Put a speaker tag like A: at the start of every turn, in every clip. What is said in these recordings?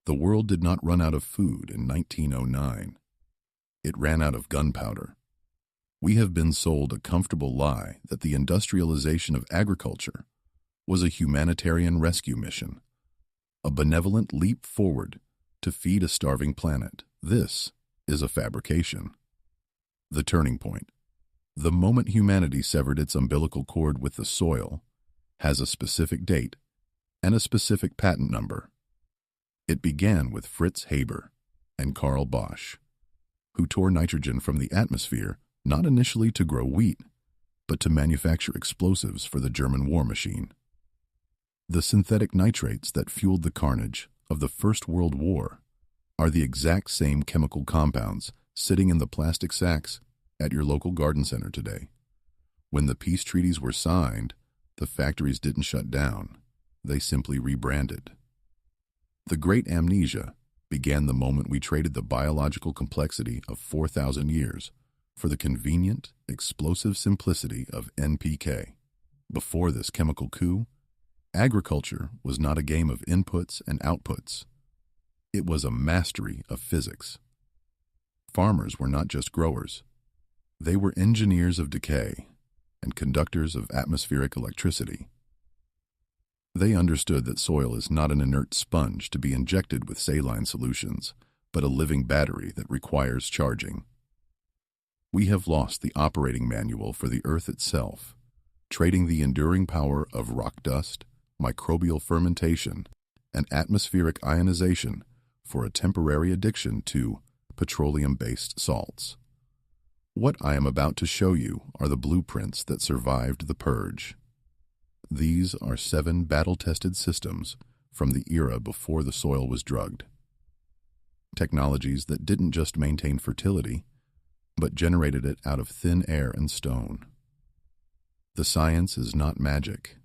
A: The world did not run out of food in 1909. It ran out of gunpowder. We have been sold a comfortable lie that the industrialization of agriculture was a humanitarian rescue mission, a benevolent leap forward to feed a starving planet. This is a fabrication. The turning point, the moment humanity severed its umbilical cord with the soil, has a specific date and a specific patent number. It began with Fritz Haber and Karl Bosch, who tore nitrogen from the atmosphere not initially to grow wheat, but to manufacture explosives for the German war machine. The synthetic nitrates that fueled the carnage of the First World War are the exact same chemical compounds sitting in the plastic sacks at your local garden center today. When the peace treaties were signed, the factories didn't shut down. They simply rebranded. The Great Amnesia began the moment we traded the biological complexity of 4,000 years for the convenient, explosive simplicity of NPK. Before this chemical coup, agriculture was not a game of inputs and outputs. It was a mastery of physics. Farmers were not just growers. They were engineers of decay and conductors of atmospheric electricity. They understood that soil is not an inert sponge to be injected with saline solutions, but a living battery that requires charging. We have lost the operating manual for the earth itself, trading the enduring power of rock dust, microbial fermentation, and atmospheric ionization for a temporary addiction to petroleum-based salts. What I am about to show you are the blueprints that survived the purge. These are 7 battle-tested systems from the era before the soil was drugged. Technologies that didn't just maintain fertility, but generated it out of thin air and stone. The science is not magic.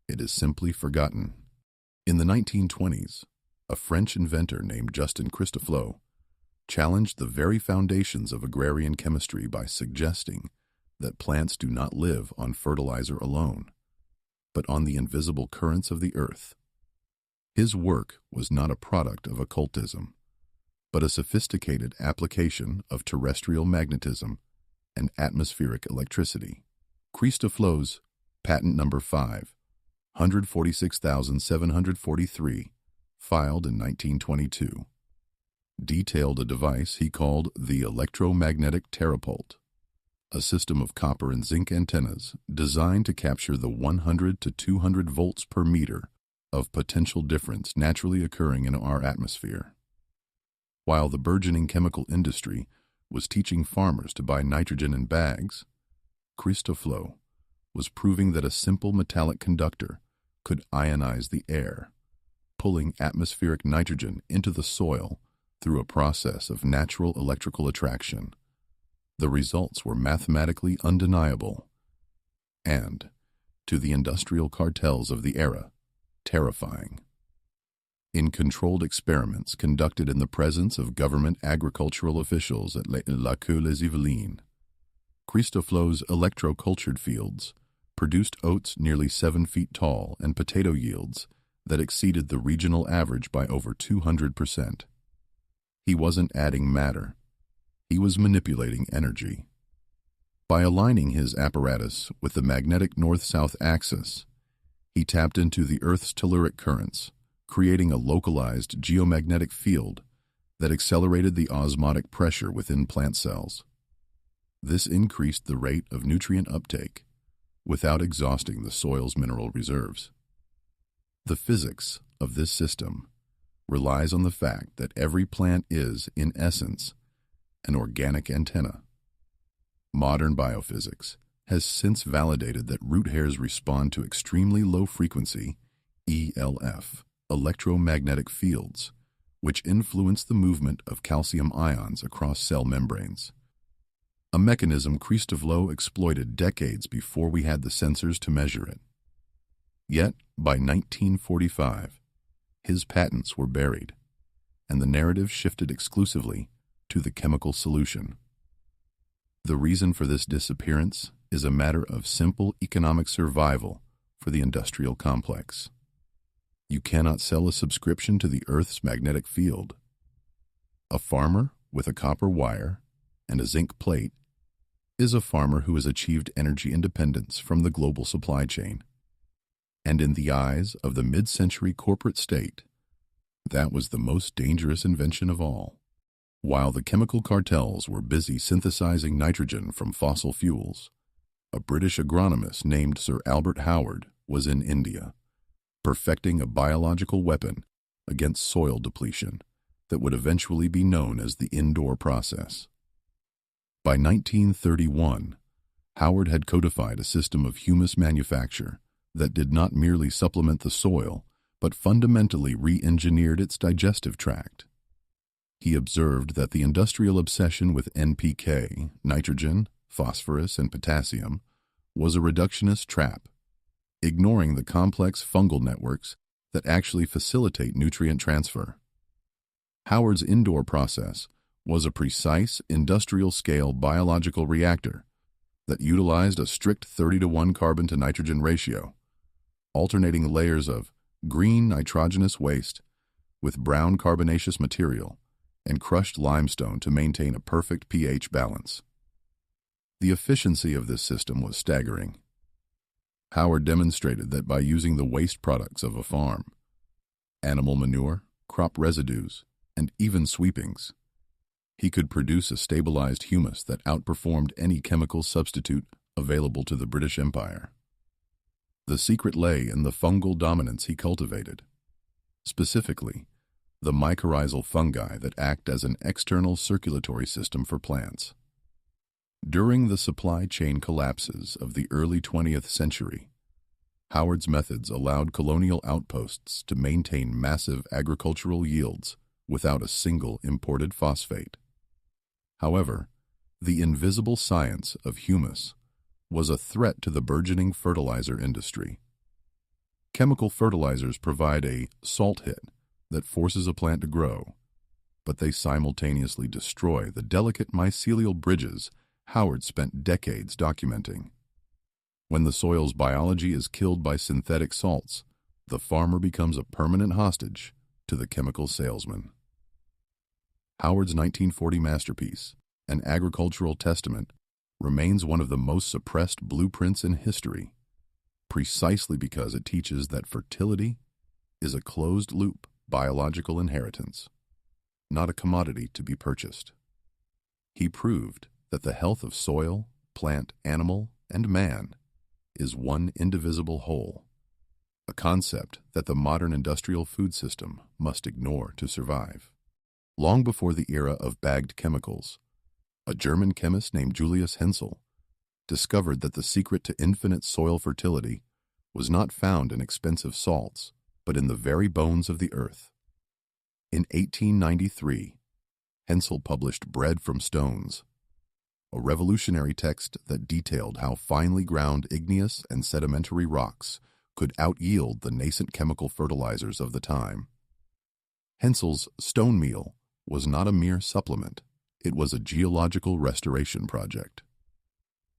A: It is simply forgotten. In the 1920s, a French inventor named Justin Christofleau challenged the very foundations of agrarian chemistry by suggesting that plants do not live on fertilizer alone, but on the invisible currents of the earth. His work was not a product of occultism, but a sophisticated application of terrestrial magnetism and atmospheric electricity. Christofleau's patent number 5, 146,743, filed in 1922, detailed a device he called the electromagnetic terapult, a system of copper and zinc antennas designed to capture the 100 to 200 volts per meter of potential difference naturally occurring in our atmosphere. While the burgeoning chemical industry was teaching farmers to buy nitrogen in bags, Christofleau was proving that a simple metallic conductor could ionize the air, pulling atmospheric nitrogen into the soil through a process of natural electrical attraction. The results were mathematically undeniable and, to the industrial cartels of the era, terrifying. In controlled experiments conducted in the presence of government agricultural officials at Les Yvelines, Christofleau's electro-cultured fields produced oats nearly 7 feet tall and potato yields that exceeded the regional average by over 200%. He wasn't adding matter. He was manipulating energy. By aligning his apparatus with the magnetic north-south axis, he tapped into the Earth's telluric currents, creating a localized geomagnetic field that accelerated the osmotic pressure within plant cells. This increased the rate of nutrient uptake without exhausting the soil's mineral reserves. The physics of this system relies on the fact that every plant is, in essence, an organic antenna. Modern biophysics has since validated that root hairs respond to extremely low-frequency ELF, electromagnetic fields, which influence the movement of calcium ions across cell membranes. A mechanism Christofleau exploited decades before we had the sensors to measure it. Yet, by 1945, his patents were buried, and the narrative shifted exclusively to the chemical solution. The reason for this disappearance is a matter of simple economic survival for the industrial complex. You cannot sell a subscription to the Earth's magnetic field. A farmer with a copper wire and a zinc plate is a farmer who has achieved energy independence from the global supply chain. And in the eyes of the mid-century corporate state, that was the most dangerous invention of all. While the chemical cartels were busy synthesizing nitrogen from fossil fuels, a British agronomist named Sir Albert Howard was in India, perfecting a biological weapon against soil depletion that would eventually be known as the indoor process. By 1931, Howard had codified a system of humus manufacture that did not merely supplement the soil, but fundamentally re-engineered its digestive tract. He observed that the industrial obsession with NPK, nitrogen, phosphorus, and potassium was a reductionist trap, ignoring the complex fungal networks that actually facilitate nutrient transfer. Howard's indoor process was a precise industrial-scale biological reactor that utilized a strict 30-to-1 carbon-to-nitrogen ratio, alternating layers of green nitrogenous waste with brown carbonaceous material and crushed limestone to maintain a perfect pH balance. The efficiency of this system was staggering. Howard demonstrated that by using the waste products of a farm, animal manure, crop residues, and even sweepings, he could produce a stabilized humus that outperformed any chemical substitute available to the British Empire. The secret lay in the fungal dominance he cultivated, specifically the mycorrhizal fungi that act as an external circulatory system for plants. During the supply chain collapses of the early 20th century, Howard's methods allowed colonial outposts to maintain massive agricultural yields without a single imported phosphate. However, the invisible science of humus was a threat to the burgeoning fertilizer industry. Chemical fertilizers provide a salt hit that forces a plant to grow, but they simultaneously destroy the delicate mycelial bridges Howard spent decades documenting. When the soil's biology is killed by synthetic salts, the farmer becomes a permanent hostage to the chemical salesman. Howard's 1940 masterpiece, An Agricultural Testament, remains one of the most suppressed blueprints in history, precisely because it teaches that fertility is a closed-loop biological inheritance, not a commodity to be purchased. He proved that the health of soil, plant, animal, and man is one indivisible whole, a concept that the modern industrial food system must ignore to survive. Long before the era of bagged chemicals, a German chemist named Julius Hensel discovered that the secret to infinite soil fertility was not found in expensive salts, but in the very bones of the earth. In 1893, Hensel published Bread from Stones, a revolutionary text that detailed how finely ground igneous and sedimentary rocks could out-yield the nascent chemical fertilizers of the time. Hensel's stone meal was not a mere supplement, it was a geological restoration project.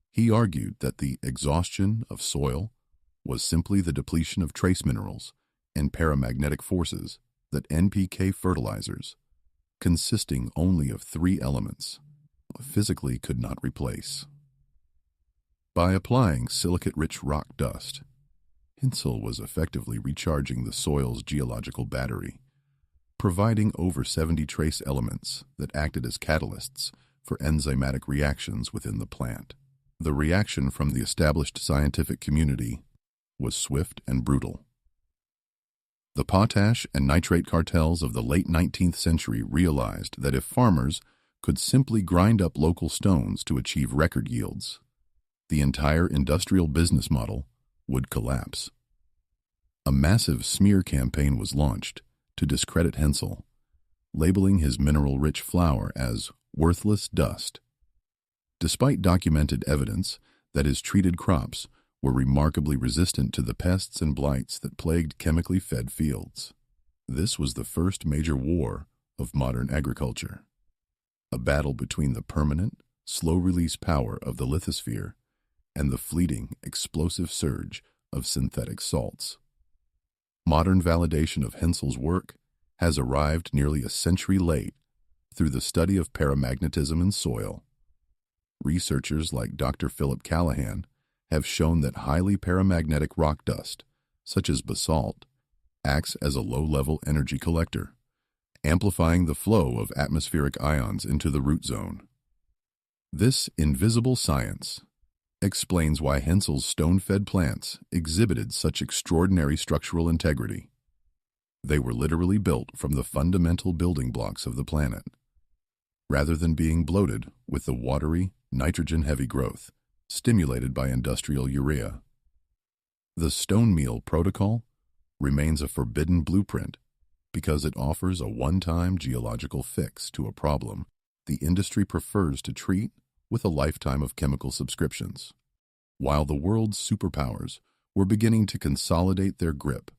A: He argued that the exhaustion of soil was simply the depletion of trace minerals and paramagnetic forces that NPK fertilizers, consisting only of 3 elements, physically could not replace. By applying silicate-rich rock dust, Hensel was effectively recharging the soil's geological battery, providing over 70 trace elements that acted as catalysts for enzymatic reactions within the plant. The reaction from the established scientific community was swift and brutal. The potash and nitrate cartels of the late 19th century realized that if farmers could simply grind up local stones to achieve record yields, the entire industrial business model would collapse. A massive smear campaign was launched to discredit Hensel, labeling his mineral-rich flour as worthless dust, despite documented evidence that his treated crops were remarkably resistant to the pests and blights that plagued chemically fed fields. This was the first major war of modern agriculture, a battle between the permanent, slow-release power of the lithosphere and the fleeting, explosive surge of synthetic salts. Modern validation of Hensel's work has arrived nearly a century late through the study of paramagnetism in soil. Researchers like Dr. Philip Callahan have shown that highly paramagnetic rock dust, such as basalt, acts as a low-level energy collector, amplifying the flow of atmospheric ions into the root zone. This invisible science explains why Hensel's stone-fed plants exhibited such extraordinary structural integrity. They were literally built from the fundamental building blocks of the planet, rather than being bloated with the watery, nitrogen-heavy growth stimulated by industrial urea. The stone meal protocol remains a forbidden blueprint because it offers a one-time geological fix to a problem the industry prefers to treat with a lifetime of chemical subscriptions. While the world's superpowers were beginning to consolidate their grip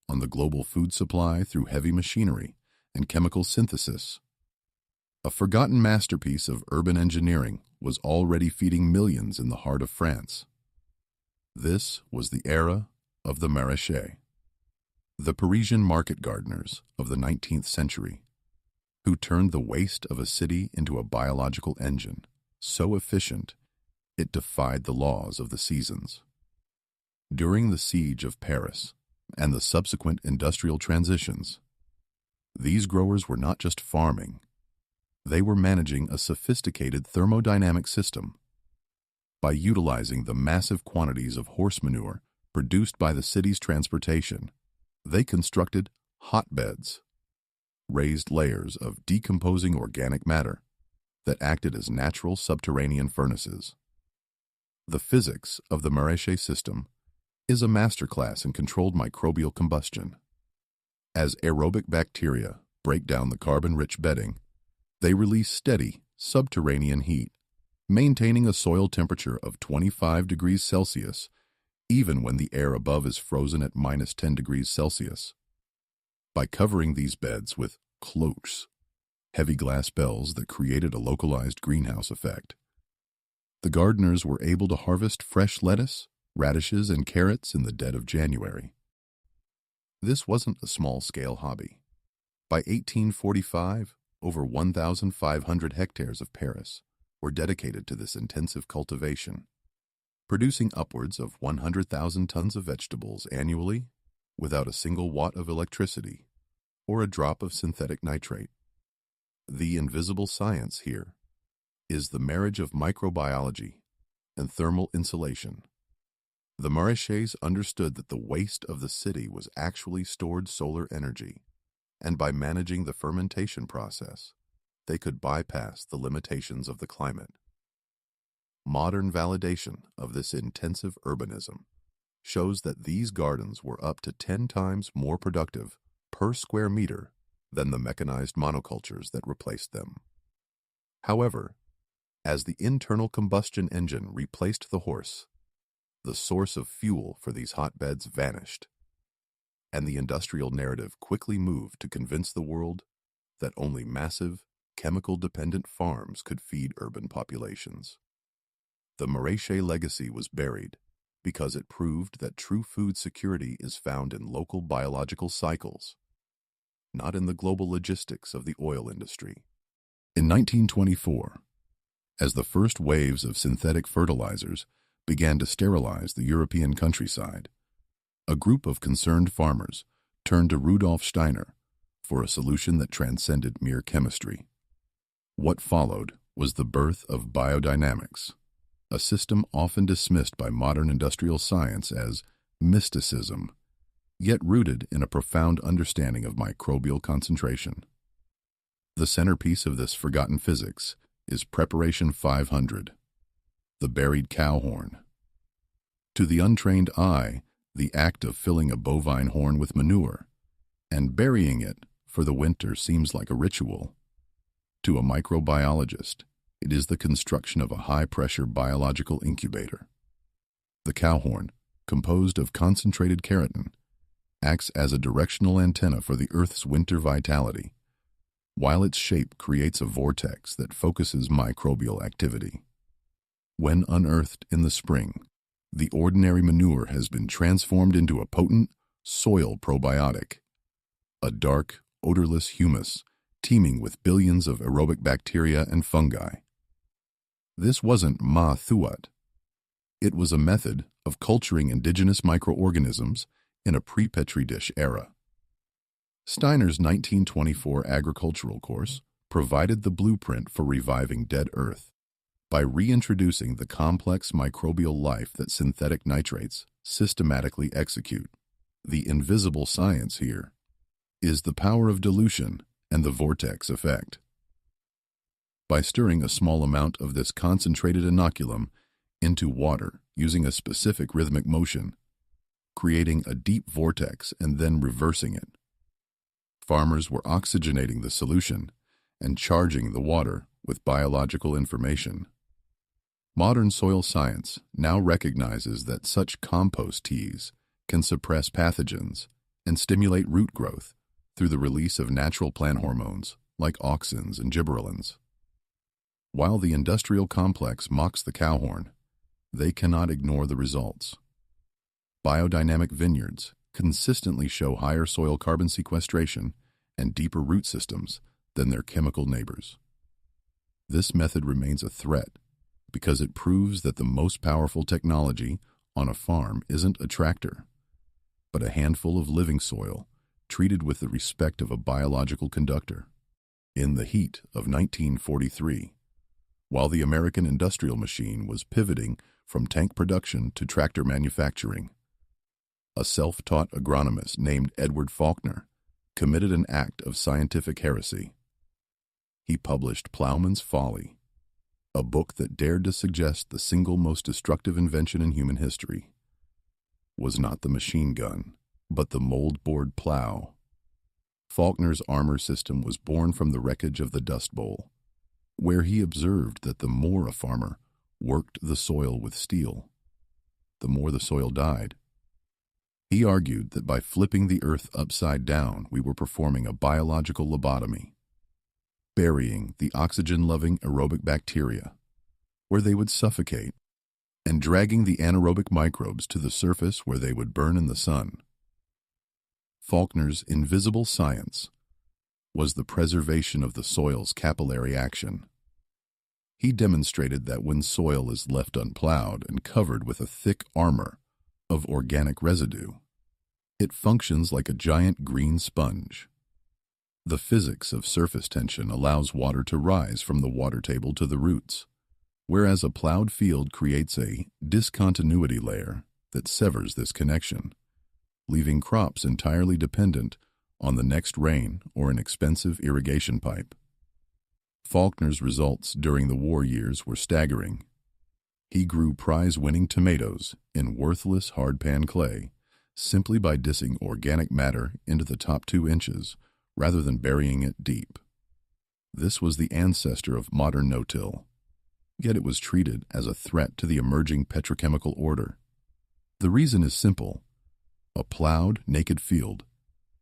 A: on the global food supply through heavy machinery and chemical synthesis, a forgotten masterpiece of urban engineering was already feeding millions in the heart of France. This was the era of the maraîchers, the Parisian market gardeners of the 19th century, who turned the waste of a city into a biological engine, so efficient it defied the laws of the seasons. During the siege of Paris and the subsequent industrial transitions, these growers were not just farming, they were managing a sophisticated thermodynamic system. By utilizing the massive quantities of horse manure produced by the city's transportation, they constructed hotbeds, raised layers of decomposing organic matter that acted as natural subterranean furnaces. The physics of the maraîcher system is a masterclass in controlled microbial combustion. As aerobic bacteria break down the carbon-rich bedding, they release steady, subterranean heat, maintaining a soil temperature of 25 degrees Celsius even when the air above is frozen at minus 10 degrees Celsius. By covering these beds with cloches, heavy glass bells that created a localized greenhouse effect, the gardeners were able to harvest fresh lettuce, radishes, and carrots in the dead of January. This wasn't a small-scale hobby. By 1845, over 1,500 hectares of Paris were dedicated to this intensive cultivation, producing upwards of 100,000 tons of vegetables annually without a single watt of electricity or a drop of synthetic nitrate. The invisible science here is the marriage of microbiology and thermal insulation. The maraîchers understood that the waste of the city was actually stored solar energy, and by managing the fermentation process, they could bypass the limitations of the climate. Modern validation of this intensive urbanism shows that these gardens were up to 10 times more productive per square meter than the mechanized monocultures that replaced them. However, as the internal combustion engine replaced the horse, the source of fuel for these hotbeds vanished, and the industrial narrative quickly moved to convince the world that only massive, chemical-dependent farms could feed urban populations. The maraîcher legacy was buried because it proved that true food security is found in local biological cycles, not in the global logistics of the oil industry. In 1924, as the first waves of synthetic fertilizers began to sterilize the European countryside, a group of concerned farmers turned to Rudolf Steiner for a solution that transcended mere chemistry. What followed was the birth of biodynamics, a system often dismissed by modern industrial science as mysticism, yet rooted in a profound understanding of microbial concentration. The centerpiece of this forgotten physics is Preparation 500, the buried cow horn. To the untrained eye, the act of filling a bovine horn with manure and burying it for the winter seems like a ritual. To a microbiologist, it is the construction of a high-pressure biological incubator. The cow horn, composed of concentrated keratin, acts as a directional antenna for the Earth's winter vitality, while its shape creates a vortex that focuses microbial activity. When unearthed in the spring, the ordinary manure has been transformed into a potent, soil probiotic, a dark, odorless humus teeming with billions of aerobic bacteria and fungi. This wasn't ma thuat. It was a method of culturing indigenous microorganisms in a pre-Petri dish era. Steiner's 1924 agricultural course provided the blueprint for reviving dead earth by reintroducing the complex microbial life that synthetic nitrates systematically execute. The invisible science here is the power of dilution and the vortex effect. By stirring a small amount of this concentrated inoculum into water using a specific rhythmic motion, creating a deep vortex and then reversing it, farmers were oxygenating the solution and charging the water with biological information. Modern soil science now recognizes that such compost teas can suppress pathogens and stimulate root growth through the release of natural plant hormones like auxins and gibberellins. While the industrial complex mocks the cowhorn, they cannot ignore the results. Biodynamic vineyards consistently show higher soil carbon sequestration and deeper root systems than their chemical neighbors. This method remains a threat because it proves that the most powerful technology on a farm isn't a tractor, but a handful of living soil treated with the respect of a biological conductor. In the heat of 1943, while the American industrial machine was pivoting from tank production to tractor manufacturing, a self-taught agronomist named Edward Faulkner committed an act of scientific heresy. He published Plowman's Folly, a book that dared to suggest the single most destructive invention in human history was not the machine gun, but the mold-board plow. Faulkner's armor system was born from the wreckage of the Dust Bowl, where he observed that the more a farmer worked the soil with steel, the more the soil died. He argued that by flipping the earth upside down, we were performing a biological lobotomy, burying the oxygen-loving aerobic bacteria, where they would suffocate, and dragging the anaerobic microbes to the surface where they would burn in the sun. Faulkner's invisible science was the preservation of the soil's capillary action. He demonstrated that when soil is left unplowed and covered with a thick armor of organic residue, it functions like a giant green sponge. The physics of surface tension allows water to rise from the water table to the roots, whereas a plowed field creates a discontinuity layer that severs this connection, leaving crops entirely dependent on the next rain or an expensive irrigation pipe. Faulkner's results during the war years were staggering. He grew prize-winning tomatoes in worthless hardpan clay simply by dissing organic matter into the top 2 inches rather than burying it deep. This was the ancestor of modern no-till, yet it was treated as a threat to the emerging petrochemical order. The reason is simple. A plowed, naked field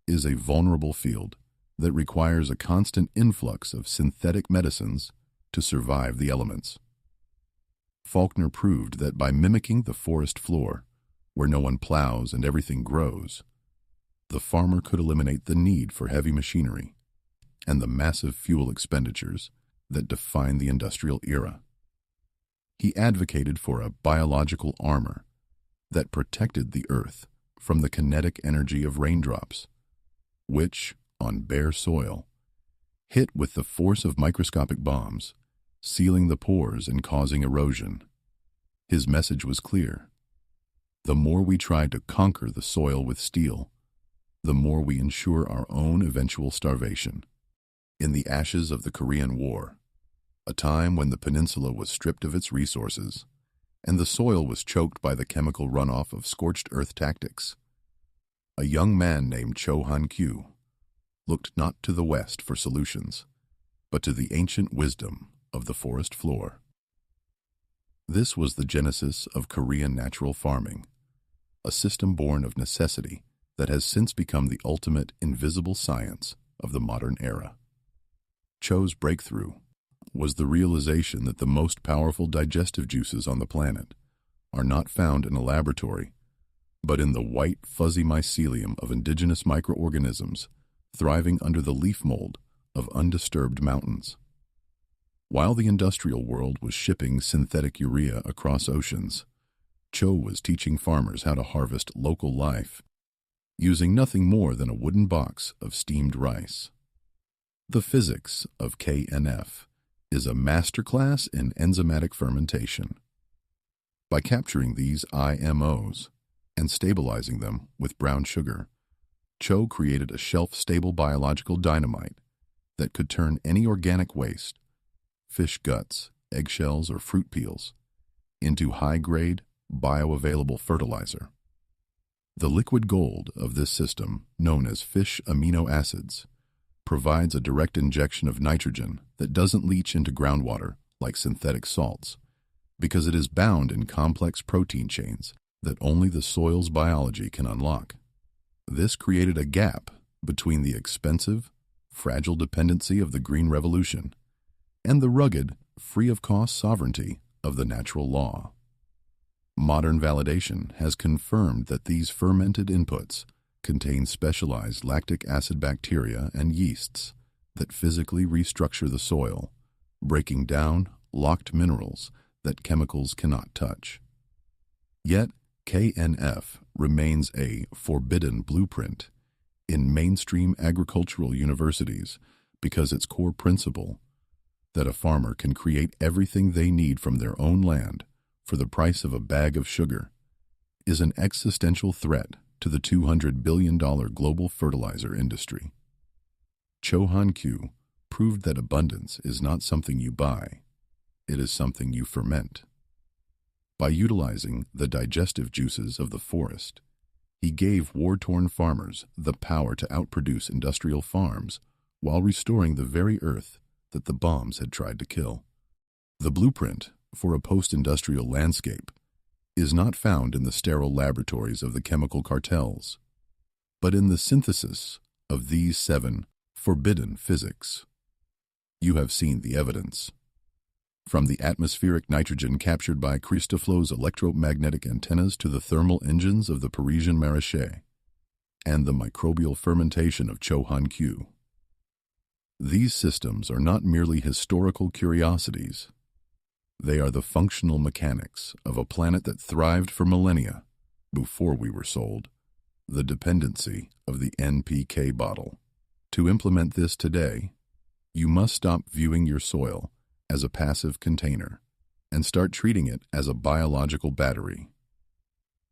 A: is a vulnerable field that requires a constant influx of synthetic medicines to survive the elements. Faulkner proved that by mimicking the forest floor, where no one plows and everything grows, the farmer could eliminate the need for heavy machinery and the massive fuel expenditures that define the industrial era. He advocated for a biological armor that protected the earth from the kinetic energy of raindrops, which, on bare soil, hit with the force of microscopic bombs, sealing the pores and causing erosion. His message was clear. The more we try to conquer the soil with steel, the more we ensure our own eventual starvation. In the ashes of the Korean War, a time when the peninsula was stripped of its resources, and the soil was choked by the chemical runoff of scorched earth tactics, a young man named Cho Han-kyu looked not to the west for solutions, but to the ancient wisdom of the forest floor. This was the genesis of Korean natural farming, a system born of necessity that has since become the ultimate invisible science of the modern era. Cho's breakthrough was the realization that the most powerful digestive juices on the planet are not found in a laboratory, but in the white, fuzzy mycelium of indigenous microorganisms thriving under the leaf mold of undisturbed mountains. While the industrial world was shipping synthetic urea across oceans, Cho was teaching farmers how to harvest local life, using nothing more than a wooden box of steamed rice. The physics of KNF is a masterclass in enzymatic fermentation. By capturing these IMOs and stabilizing them with brown sugar, Cho created a shelf-stable biological dynamite that could turn any organic waste, fish guts, eggshells, or fruit peels, into high-grade, bioavailable fertilizer. The liquid gold of this system, known as fish amino acids, provides a direct injection of nitrogen that doesn't leach into groundwater like synthetic salts, because it is bound in complex protein chains that only the soil's biology can unlock. This created a gap between the expensive, fragile dependency of the Green Revolution and the rugged, free-of-cost sovereignty of the natural law. Modern validation has confirmed that these fermented inputs contain specialized lactic acid bacteria and yeasts that physically restructure the soil, breaking down locked minerals that chemicals cannot touch. Yet, KNF remains a forbidden blueprint in mainstream agricultural universities because its core principle, that a farmer can create everything they need from their own land for the price of a bag of sugar, is an existential threat to the $200 billion global fertilizer industry. Cho Han-kyu proved that abundance is not something you buy, it is something you ferment. By utilizing the digestive juices of the forest, he gave war-torn farmers the power to outproduce industrial farms while restoring the very earth that the bombs had tried to kill. The blueprint for a post-industrial landscape is not found in the sterile laboratories of the chemical cartels, but in the synthesis of these 7 forbidden physics. You have seen the evidence. From the atmospheric nitrogen captured by Christoflo's electromagnetic antennas to the thermal engines of the Parisian Maraîcher, and the microbial fermentation of Cho Han-kyu. These systems are not merely historical curiosities. They are the functional mechanics of a planet that thrived for millennia before we were sold the dependency of the NPK bottle. To implement this today, you must stop viewing your soil as a passive container and start treating it as a biological battery.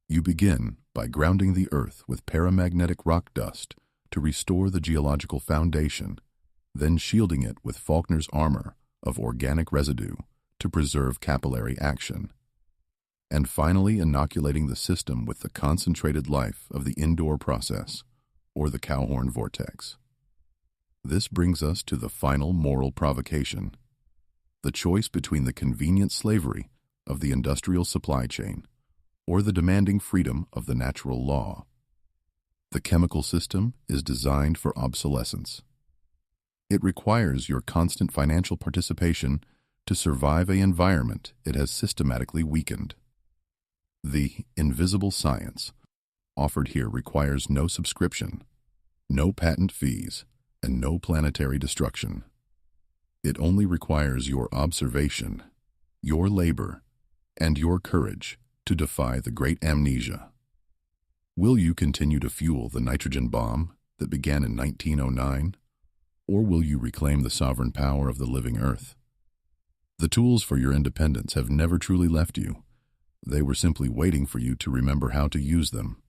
A: You begin by grounding the earth with paramagnetic rock dust to restore the geological foundation, then shielding it with Faulkner's armor of organic residue to preserve capillary action, and finally inoculating the system with the concentrated life of the indoor process, or the Cowhorn vortex. This brings us to the final moral provocation: the choice between the convenient slavery of the industrial supply chain or the demanding freedom of the natural law. The chemical system is designed for obsolescence. It requires your constant financial participation to survive an environment it has systematically weakened. The invisible science offered here requires no subscription, no patent fees, and no planetary destruction. It only requires your observation, your labor, and your courage to defy the great amnesia. Will you continue to fuel the nitrogen bomb that began in 1909, or will you reclaim the sovereign power of the living earth? The tools for your independence have never truly left you. They were simply waiting for you to remember how to use them.